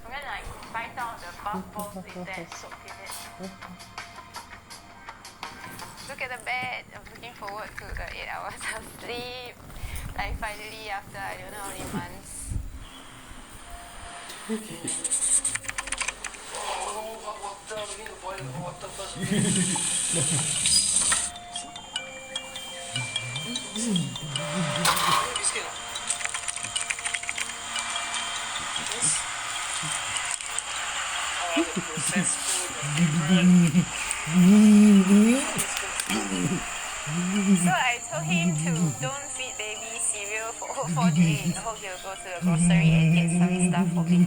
I'm gonna like bite out the buff balls in there and soak in it. Look at the bed. I'm looking forward to the 8 hours of sleep. Like finally after I don't know how many months. So I told him to don't feed baby cereal for 4 days. I hope he'll go to the grocery and get some stuff for me.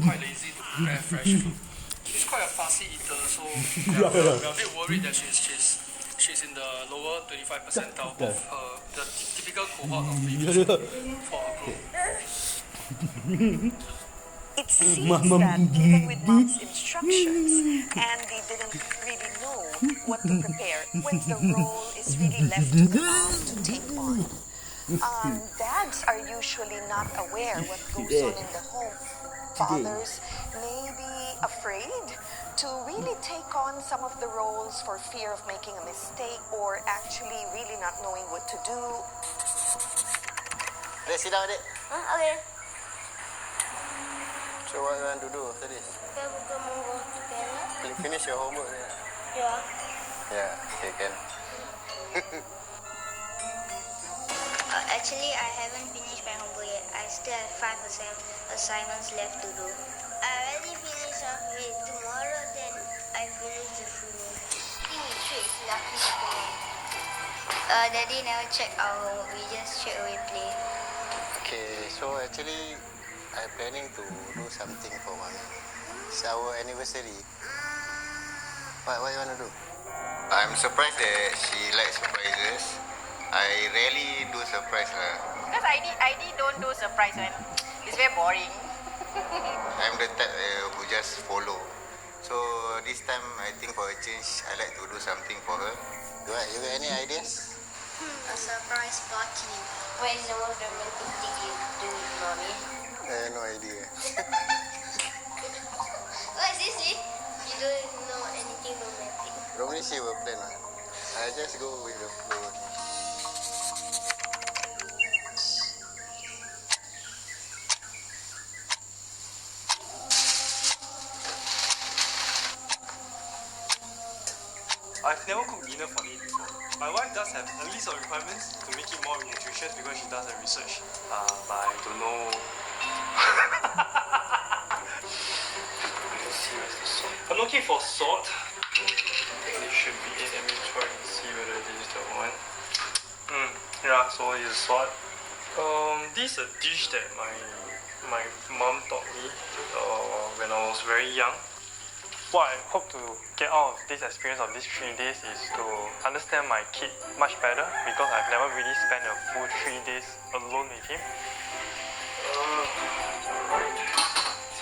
Quite lazy to prepare fresh food. She's quite a fussy eater, so we're a bit worried that she's in the lower 25 percentile of the typical cohort of babies for her group. It seems that even with mom's instructions, Andy didn't really know what to prepare when the role is really left to the mom to take on. Dads are usually not aware what goes on in the home. Fathers may be afraid to really take on some of the roles for fear of making a mistake or actually really not knowing what to do. Let's sit down, Adik. Okay. So what you want to do after this? Okay, we're gonna go together. Finish your homework. Yeah. Yeah, okay, can. Actually, I haven't finished my homework yet. I still have 5% assignments left to do. I already finished off with tomorrow, then I finish the full. Daddy never check our homework. We just straight away play. Okay, so actually, I'm planning to do something for Mommy. It's our anniversary. What you want to do? I'm surprised that she likes surprises. I rarely do surprise lah. Because I don't do surprise when it's very boring. I'm the type who just follow. So this time, I think for a change, I like to do something for her. You got any ideas? A surprise party. What is the most romantic thing you do with Mommy? No idea. What is this? You don't know anything romantic. Normally she will plan. I just go with the flow. I've never cooked dinner for me before. My wife does have a list of requirements to make it more nutritious because she does her research. But I don't know. I'm looking for salt. It should be it. Let me try and see whether this is the one. Yeah, so it's salt. This is a dish that my mom taught me when I was very young. What I hope to get out of this experience of these 3 days is to understand my kid much better because I've never really spent a full 3 days alone with him.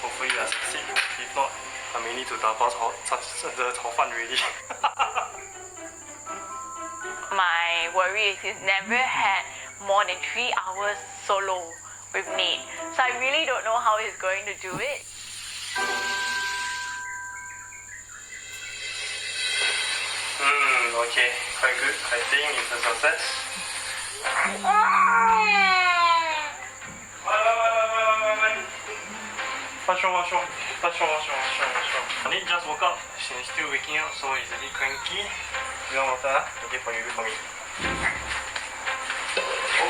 Hopefully I succeed. If not, I may need to 打包the 炒饭 already. My worry is he's never had more than 3 hours solo with me. So I really don't know how he's going to do it. Okay, quite good. I think it's a success. What's wrong? I need just woke up. She's still waking up, so it's a bit cranky. You want water? Okay, for you, for me.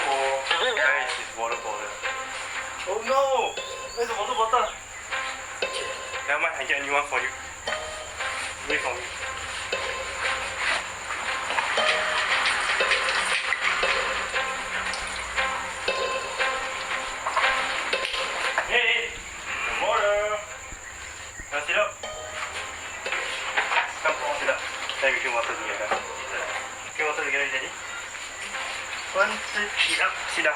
Oh, where is his water bottle? Oh no! Where's the water bottle? Never mind, I get a new one for you. Wait for me. Hey, the water. Now sit up. Come on, sit up. Then we drink water together. Drink water together, Daddy. 1, 2, 3, up. Sit down.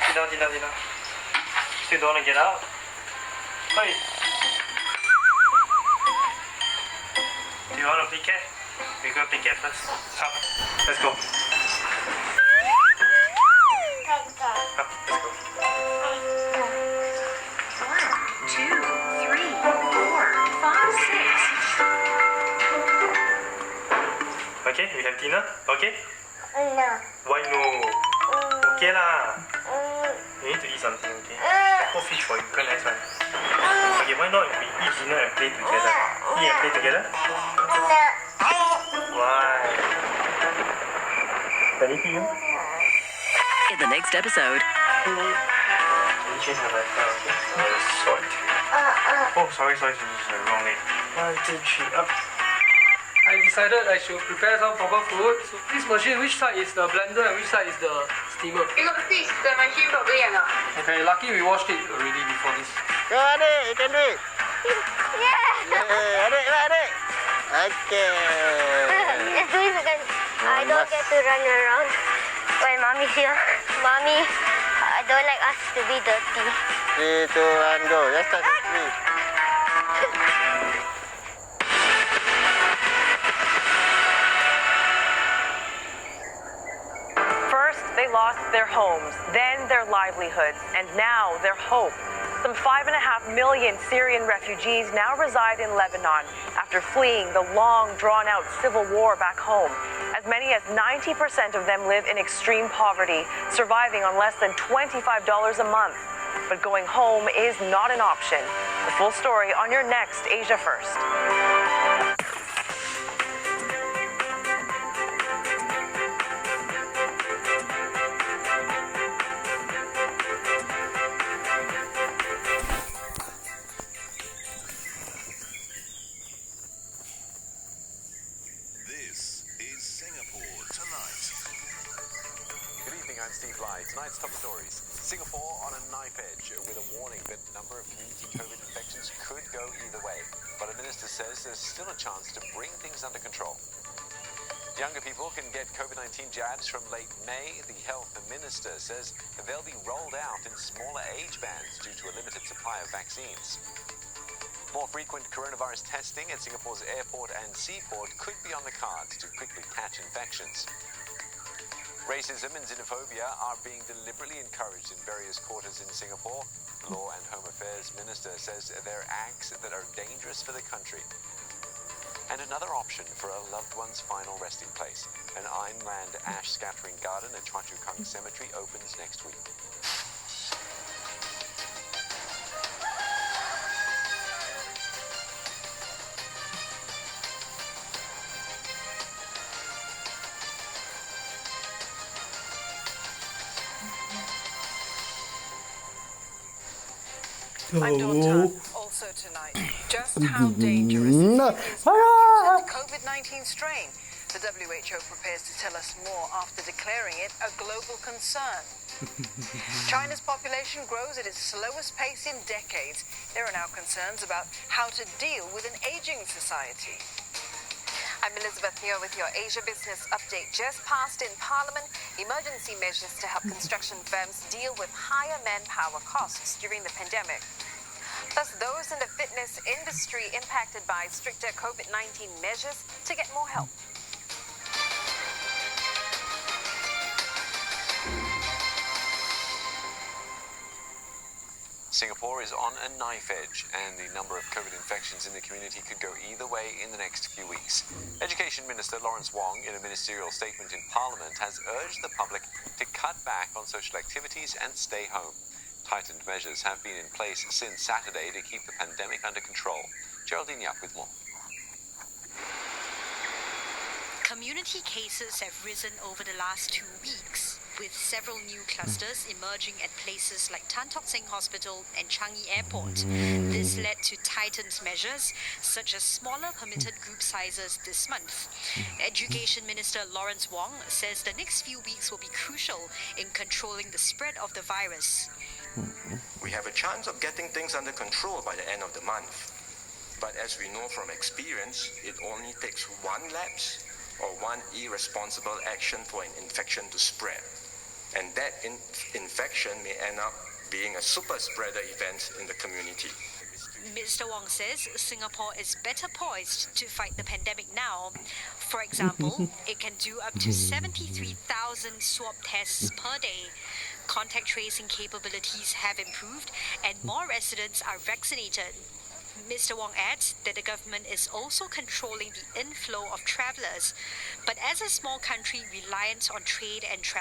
Sit down. Still don't want to get out? Hey. Do you want to play cat? We're going to play cat first. Come. Let's go. Come, let's go. cantina? Okay? No. Why no? Okay lah. You need to eat something, okay? I cook fish for you, very nice one. Okay, why not we eat dinner and play together? Eat and play together? Why? Anything? In the next episode, Can you change my life now, okay? Salt. Oh, sorry, wrong leg. 1, 2, 3, up. I decided I should prepare some proper food. So this machine, which side is the blender and which side is the steamer? You got to fix the machine properly or not? Okay, lucky we washed it already before this. Go adik, you can do it. Yeah, adik. Okay. Let's do it again. I don't get to run around when mommy's here. Mommy, I don't like us to be dirty. 3, 2, 1, go. Just start with 3. First, they lost their homes, then their livelihoods, and now their hope. Some 5.5 million Syrian refugees now reside in Lebanon after fleeing the long, drawn-out civil war back home. As many as 90% of them live in extreme poverty, surviving on less than $25 a month. But going home is not an option. The full story on your next Asia First. This is Singapore Tonight. Good evening, I'm Steve Lai. Tonight's top stories. Singapore on a knife edge with a warning that the number of community COVID infections could go either way. But a minister says there's still a chance to bring things under control. Younger people can get COVID-19 jabs from late May. The health minister says that they'll be rolled out in smaller age bands due to a limited supply of vaccines. More frequent coronavirus testing at Singapore's airport and seaport could be on the cards to quickly catch infections. Racism and xenophobia are being deliberately encouraged in various quarters in Singapore. The Law and Home Affairs Minister says they're acts that are dangerous for the country. And another option for a loved one's final resting place. An Ayn Rand ash scattering garden at Choa Chu Kang Cemetery opens next week. I'm Dawn. Also tonight, just how dangerous is the COVID-19 strain? The WHO prepares to tell us more after declaring it a global concern. China's population grows at its slowest pace in decades. There are now concerns about how to deal with an aging society. I'm Elizabeth here with your Asia Business Update. Just passed in Parliament, emergency measures to help construction firms deal with higher manpower costs during the pandemic. Plus, those in the fitness industry impacted by stricter COVID-19 measures to get more help. Singapore is on a knife edge, and the number of COVID infections in the community could go either way in the next few weeks. Education Minister Lawrence Wong, in a ministerial statement in Parliament, has urged the public to cut back on social activities and stay home. Tightened measures have been in place since Saturday to keep the pandemic under control. Geraldine Yap with more. Community cases have risen over the last 2 weeks, with several new clusters emerging at places like Tan Tock Seng Hospital and Changi Airport. This led to tightened measures, such as smaller permitted group sizes this month. Education Minister Lawrence Wong says the next few weeks will be crucial in controlling the spread of the virus. We have a chance of getting things under control by the end of the month. But as we know from experience, it only takes one lapse or one irresponsible action for an infection to spread. And that infection may end up being a super spreader event in the community. Mr. Wong says Singapore is better poised to fight the pandemic now. For example, it can do up to 73,000 swab tests per day. Contact tracing capabilities have improved and more residents are vaccinated. Mr. Wong adds that the government is also controlling the inflow of travelers. But as a small country reliant on trade and travel,